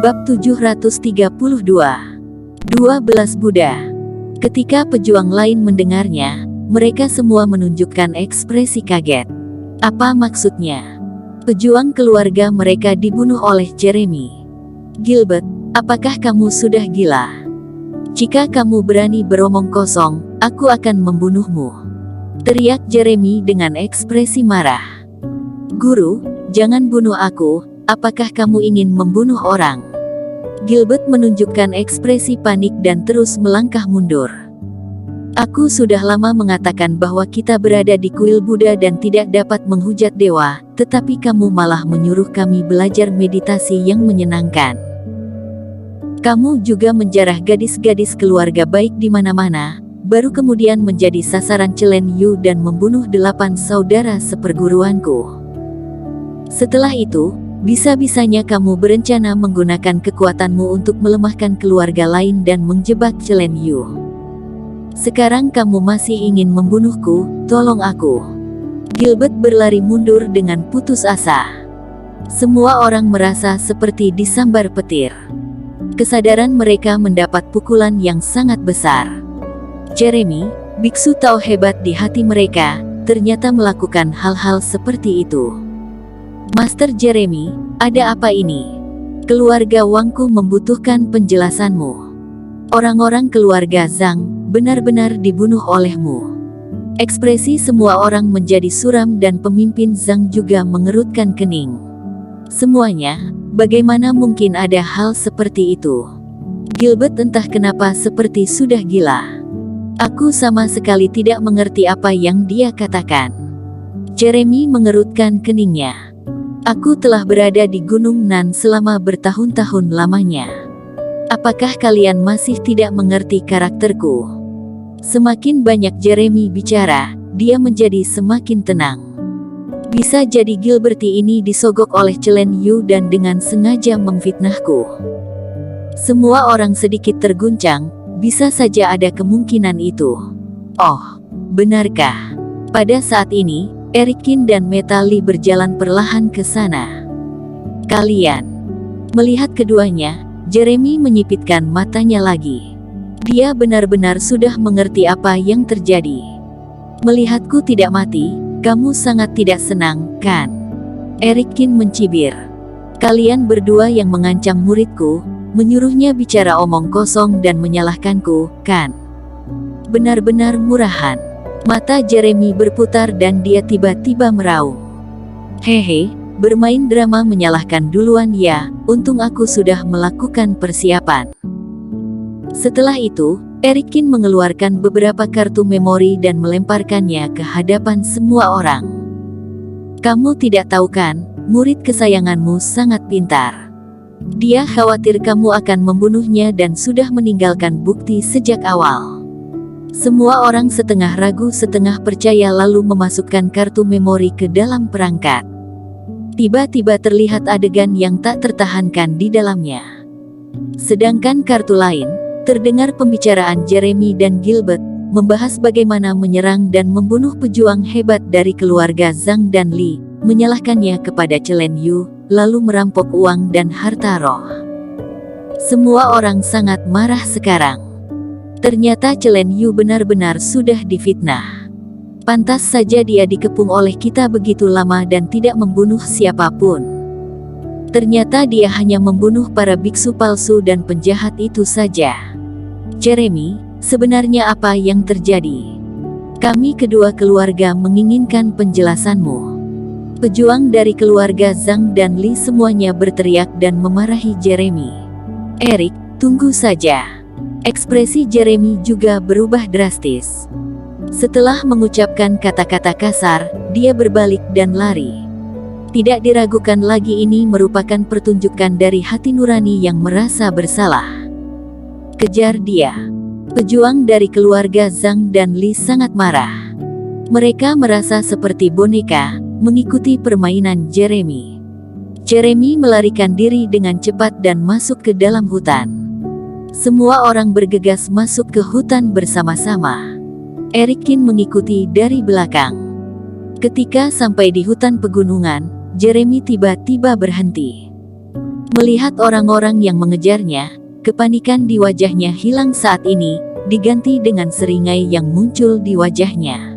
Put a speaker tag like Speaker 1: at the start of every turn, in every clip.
Speaker 1: Bab 732. 12 Buddha. Ketika pejuang lain mendengarnya, mereka semua menunjukkan ekspresi kaget. Apa maksudnya? Pejuang keluarga mereka dibunuh oleh Jeremy. Gilbert, apakah kamu sudah gila? Jika kamu berani beromong kosong, aku akan membunuhmu. Teriak Jeremy dengan ekspresi marah. Guru, jangan bunuh aku, apakah kamu ingin membunuh orang? Gilbert menunjukkan ekspresi panik dan terus melangkah mundur. Aku sudah lama mengatakan bahwa kita berada di kuil Buddha dan tidak dapat menghujat dewa, tetapi kamu malah menyuruh kami belajar meditasi yang menyenangkan. Kamu juga menjarah gadis-gadis keluarga baik di mana-mana, baru kemudian menjadi sasaran Chen Yu dan membunuh 8 saudara seperguruanku. Setelah itu, bisa-bisanya kamu berencana menggunakan kekuatanmu untuk melemahkan keluarga lain dan menjebak Chen Yu. Sekarang kamu masih ingin membunuhku, tolong aku. Gilbert berlari mundur dengan putus asa. Semua orang merasa seperti disambar petir. Kesadaran mereka mendapat pukulan yang sangat besar. Jeremy, biksu Tao hebat di hati mereka, ternyata melakukan hal-hal seperti itu. Master Jeremy, ada apa ini? Keluarga Wangku membutuhkan penjelasanmu. Orang-orang keluarga Zhang benar-benar dibunuh olehmu. Ekspresi semua orang menjadi suram dan pemimpin Zhang juga mengerutkan kening. Semuanya, bagaimana mungkin ada hal seperti itu? Gilbert entah kenapa seperti sudah gila. Aku sama sekali tidak mengerti apa yang dia katakan. Jeremy mengerutkan keningnya. Aku telah berada di Gunung Nan selama bertahun-tahun lamanya. Apakah kalian masih tidak mengerti karakterku? Semakin banyak Jeremy bicara, dia menjadi semakin tenang. Bisa jadi Gilberti ini disogok oleh Chen Yu dan dengan sengaja memfitnahku. Semua orang sedikit terguncang, bisa saja ada kemungkinan itu. Oh, benarkah? Pada saat ini, Erikin dan Metali berjalan perlahan ke sana. Kalian. Melihat keduanya, Jeremy menyipitkan matanya lagi. Dia benar-benar sudah mengerti apa yang terjadi. Melihatku tidak mati, kamu sangat tidak senang, kan? Erikin mencibir. Kalian berdua yang mengancam muridku, menyuruhnya bicara omong kosong dan menyalahkanku, kan? Benar-benar murahan. Mata Jeremy berputar dan dia tiba-tiba meraung. Hehe, bermain drama menyalahkan duluan ya, untung aku sudah melakukan persiapan. Setelah itu, Erikin mengeluarkan beberapa kartu memori dan melemparkannya ke hadapan semua orang. Kamu tidak tahu kan, murid kesayanganmu sangat pintar. Dia khawatir kamu akan membunuhnya dan sudah meninggalkan bukti sejak awal. Semua orang setengah ragu setengah percaya lalu memasukkan kartu memori ke dalam perangkat. Tiba-tiba terlihat adegan yang tak tertahankan di dalamnya. Sedangkan kartu lain, terdengar pembicaraan Jeremy dan Gilbert, membahas bagaimana menyerang dan membunuh pejuang hebat dari keluarga Zhang dan Li, menyalahkannya kepada Chen Yu, lalu merampok uang dan harta roh. Semua orang sangat marah sekarang. Ternyata Chen Yu benar-benar sudah difitnah. Pantas saja dia dikepung oleh kita begitu lama dan tidak membunuh siapapun. Ternyata dia hanya membunuh para biksu palsu dan penjahat itu saja. Jeremy, sebenarnya apa yang terjadi? Kami kedua keluarga menginginkan penjelasanmu. Pejuang dari keluarga Zhang dan Li semuanya berteriak dan memarahi Jeremy. Eric, tunggu saja. Ekspresi Jeremy juga berubah drastis. Setelah mengucapkan kata-kata kasar, dia berbalik dan lari. Tidak diragukan lagi ini merupakan pertunjukan dari hati nurani yang merasa bersalah. Kejar dia. Pejuang dari keluarga Zhang dan Li sangat marah. Mereka merasa seperti boneka, mengikuti permainan Jeremy. Jeremy melarikan diri dengan cepat dan masuk ke dalam hutan. Semua orang bergegas masuk ke hutan bersama-sama. Erikin mengikuti dari belakang. Ketika sampai di hutan pegunungan, Jeremy tiba-tiba berhenti. Melihat orang-orang yang mengejarnya, kepanikan di wajahnya hilang saat ini, diganti dengan seringai yang muncul di wajahnya.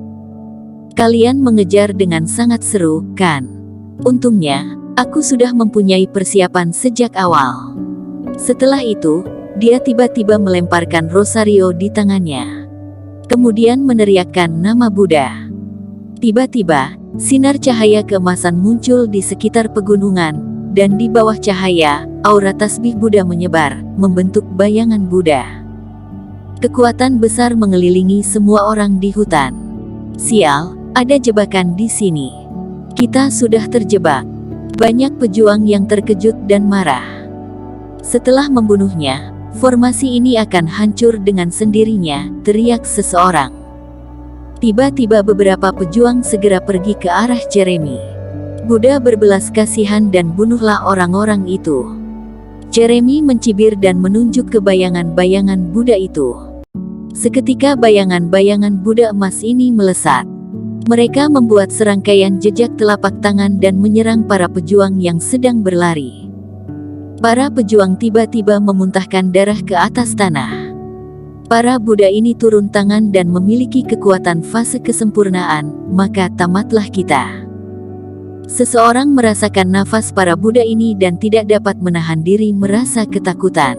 Speaker 1: Kalian mengejar dengan sangat seru, kan? Untungnya, aku sudah mempunyai persiapan sejak awal. Setelah itu, dia tiba-tiba melemparkan rosario di tangannya. Kemudian meneriakkan nama Buddha. Tiba-tiba, sinar cahaya keemasan muncul di sekitar pegunungan, dan di bawah cahaya, aura tasbih Buddha menyebar, membentuk bayangan Buddha. Kekuatan besar mengelilingi semua orang di hutan. Sial, ada jebakan di sini. Kita sudah terjebak. Banyak pejuang yang terkejut dan marah. Setelah membunuhnya, formasi ini akan hancur dengan sendirinya, teriak seseorang. Tiba-tiba beberapa pejuang segera pergi ke arah Jeremy. Buddha berbelas kasihan dan bunuhlah orang-orang itu. Jeremy mencibir dan menunjuk ke bayangan-bayangan Buddha itu. Seketika bayangan-bayangan Buddha emas ini melesat. Mereka membuat serangkaian jejak telapak tangan dan menyerang para pejuang yang sedang berlari. Para pejuang tiba-tiba memuntahkan darah ke atas tanah. Para Buddha ini turun tangan dan memiliki kekuatan fase kesempurnaan, maka tamatlah kita. Seseorang merasakan nafas para Buddha ini dan tidak dapat menahan diri merasa ketakutan.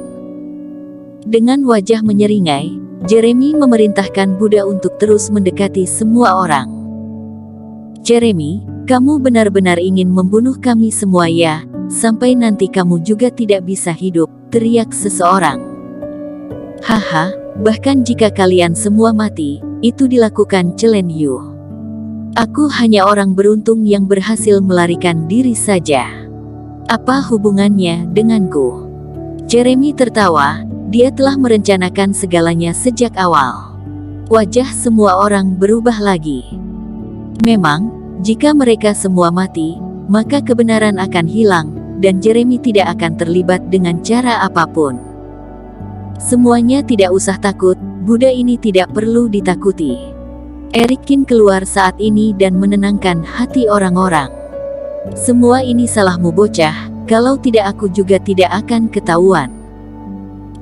Speaker 1: Dengan wajah menyeringai, Jeremy memerintahkan Buddha untuk terus mendekati semua orang. Jeremy, kamu benar-benar ingin membunuh kami semua ya, sampai nanti kamu juga tidak bisa hidup, teriak seseorang. Haha, bahkan jika kalian semua mati, itu dilakukan Chelen Yu. Aku hanya orang beruntung yang berhasil melarikan diri saja. Apa hubungannya denganku? Jeremy tertawa, dia telah merencanakan segalanya sejak awal. Wajah semua orang berubah lagi. Memang, jika mereka semua mati, maka kebenaran akan hilang, dan Jeremy tidak akan terlibat dengan cara apapun. Semuanya tidak usah takut, Buddha ini tidak perlu ditakuti. Erikin keluar saat ini dan menenangkan hati orang-orang. Semua ini salahmu bocah, kalau tidak aku juga tidak akan ketahuan.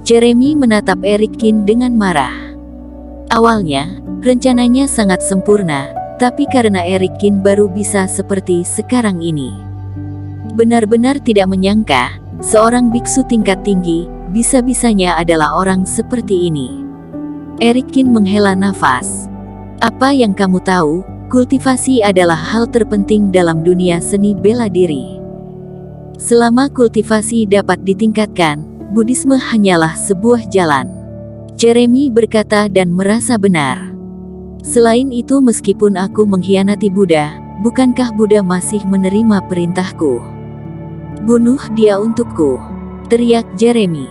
Speaker 1: Jeremy menatap Erikin dengan marah. Awalnya, rencananya sangat sempurna, tapi karena Erikin baru bisa seperti sekarang ini. Benar-benar tidak menyangka, seorang biksu tingkat tinggi, bisa-bisanya adalah orang seperti ini. Erikin menghela nafas. Apa yang kamu tahu, kultivasi adalah hal terpenting dalam dunia seni bela diri. Selama kultivasi dapat ditingkatkan, Buddhisme hanyalah sebuah jalan. Jeremy berkata dan merasa benar. Selain itu meskipun aku mengkhianati Buddha, bukankah Buddha masih menerima perintahku? Bunuh dia untukku, teriak Jeremy.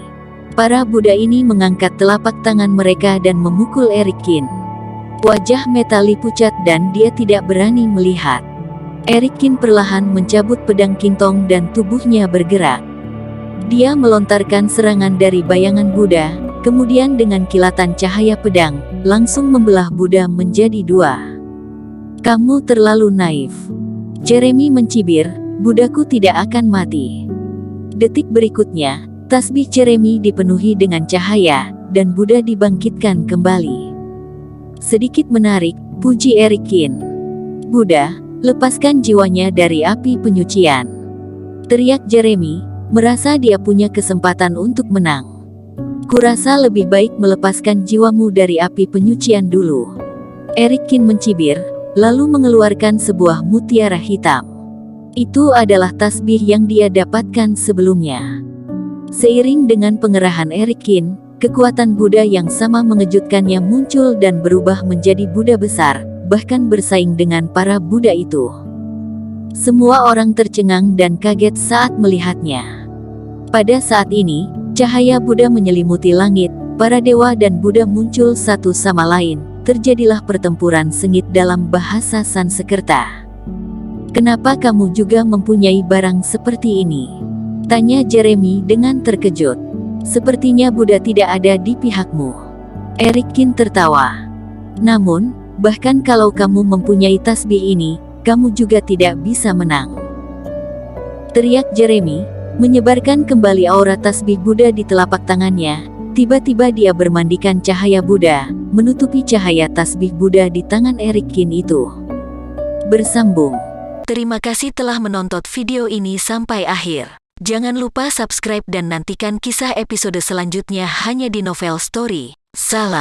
Speaker 1: Para Buddha ini mengangkat telapak tangan mereka dan memukul Erikin. Wajah Metali pucat dan dia tidak berani melihat. Erikin perlahan mencabut pedang Kintong dan tubuhnya bergerak. Dia melontarkan serangan dari bayangan Buddha, kemudian dengan kilatan cahaya pedang, langsung membelah Buddha menjadi dua. Kamu terlalu naif. Jeremy mencibir, Buddhaku tidak akan mati. Detik berikutnya, tasbih Jeremy dipenuhi dengan cahaya, dan Buddha dibangkitkan kembali. Sedikit menarik, puji Erikin. Buddha, lepaskan jiwanya dari api penyucian, teriak Jeremy, merasa dia punya kesempatan untuk menang. Kurasa lebih baik melepaskan jiwamu dari api penyucian dulu. Erikin mencibir, lalu mengeluarkan sebuah mutiara hitam. Itu adalah tasbih yang dia dapatkan sebelumnya. Seiring dengan pengerahan Erikin, kekuatan Buddha yang sama mengejutkannya muncul dan berubah menjadi Buddha besar, bahkan bersaing dengan para Buddha itu. Semua orang tercengang dan kaget saat melihatnya. Pada saat ini, cahaya Buddha menyelimuti langit, para dewa dan Buddha muncul satu sama lain, terjadilah pertempuran sengit dalam bahasa Sanskerta. Kenapa kamu juga mempunyai barang seperti ini? Tanya Jeremy dengan terkejut. Sepertinya Buddha tidak ada di pihakmu. Erikin tertawa. Namun, bahkan kalau kamu mempunyai tasbih ini, kamu juga tidak bisa menang. Teriak Jeremy, menyebarkan kembali aura tasbih Buddha di telapak tangannya. Tiba-tiba dia bermandikan cahaya Buddha, menutupi cahaya tasbih Buddha di tangan Eric Kin itu. Bersambung. Terima kasih telah menonton video ini sampai akhir. Jangan lupa subscribe dan nantikan kisah episode selanjutnya hanya di Novel Story. Salam.